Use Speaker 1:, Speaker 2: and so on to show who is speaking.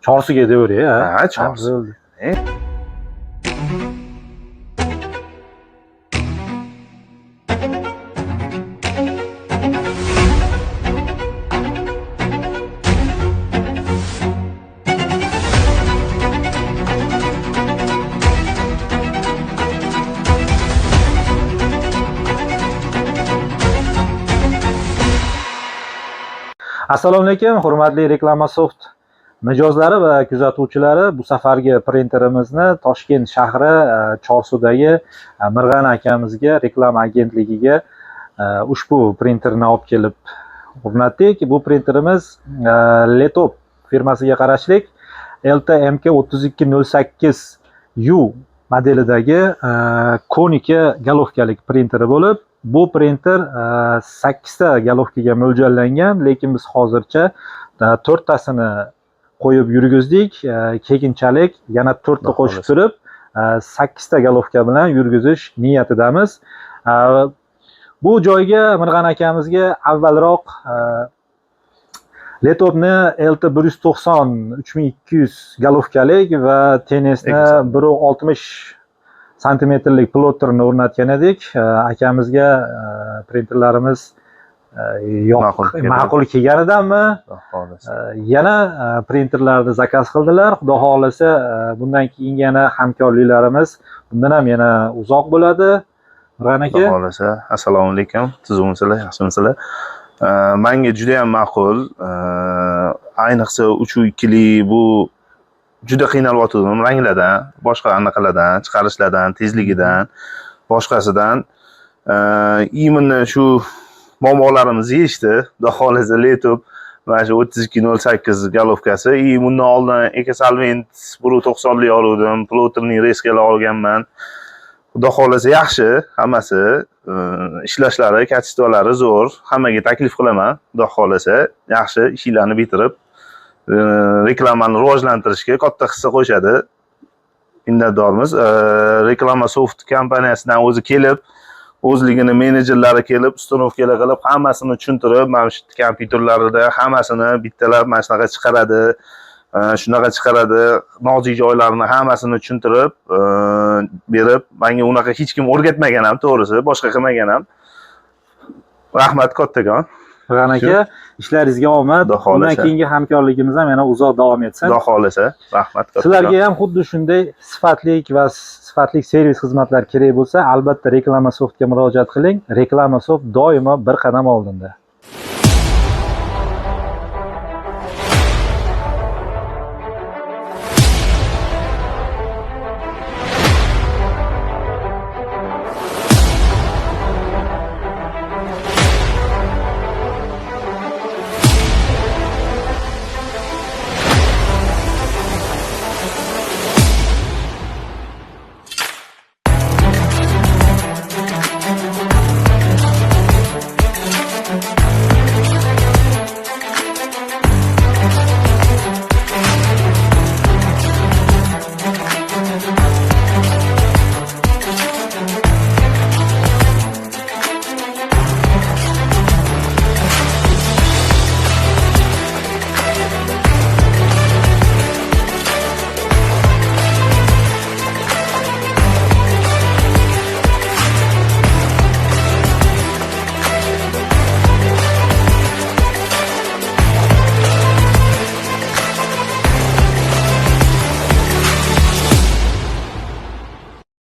Speaker 1: Chorsiga deyver ha.
Speaker 2: Ha, Chorsi.
Speaker 1: Bo'ldi. Assalomu alaykum, hurmatli Reklamasoft mijozlari va kuzatuvchilari. Bu safargi printerimizni Toshkent shahri Chorsudagi Mirg'an akamizga reklama agentligiga ushbu printerni olib kelib o'rnatdik. Bu printerimiz Letop firmasiga qarashlik LTMK3208U modelidagi konika galovkalik printeri bo'lib, bu printer 8 ta galovkaga mo'ljallangan, lekin biz hozircha 4 tasini qo'yib yurgizdik. Keyinchalik yana 4 ta qo'shib turib 8 ta galovka bilan yurgizish niyatidamiz. Bu joyga Mirg'an akamizga avvalroq Letopni LT190 3200 galovkalik va TNSni 160 santimetrlik plotterni o'rnatgan edik. Akamizga printerlarimiz ma'qul kelganidanmi yana printerlarni zakaz qildilar. Xudo xolasa bundan keyin yana hamkorliklarimiz bundan ham yana uzoq bo'ladi. Mirg'an aka,
Speaker 2: Xudo xolasa. Assalomu alaykum. Tuzukmisizlar, yaxshimisizlar? Menga juda ham ma'qul. Ayniqsa 3.2lik bu juda qiynalyotgandim ranglardan, boshqa anaqalardan, chiqarishlardan, tezligidan, boshqasidan. Именно shu muammolarimizni yechdi. Xudo xolasa Letop mana shu 3208 galovkasi. Bundan oldin Ecosolvent 1.90lik olgandim, plotterning reskalar olganman. Xudo xolasa yaxshi hammasi. Ishlashlari, kachistvalari zo'r. Hammaga taklif qilaman. Xudo xolasa yaxshi ishlarni bitirib reklamani rivojlantirishga katta hissa qo'shadi. Minnatdormiz. Reklamasoft kompaniyasidan o'zi kelib, o'zligini menejerlari kelib, ustanovkalar qilib, hammasini tushuntirib, mana shu kompyuterlarida hammasini bittalab mana shunaqa chiqaradi, shunaqa chiqaradi, nozik joylarini hammasini tushuntirib, berib, menga unaqa hech kim o'rgatmagan ham, to'g'risi, boshqa qilmagan ham. Rahmat kattakon.
Speaker 1: Mirg'an aka, ishlaringizga omad. Bundan keyingi hamkorligimiz ham yana uzoq davom etsin.
Speaker 2: Xudo xolasa. Rahmat kattakon.
Speaker 1: Sizlarga ham xuddi shunday sifatli servis xizmatlar kerak bo'lsa, albatta Reklamasoftga murojaat qiling. Reklamasoft doimo bir qadam oldinda.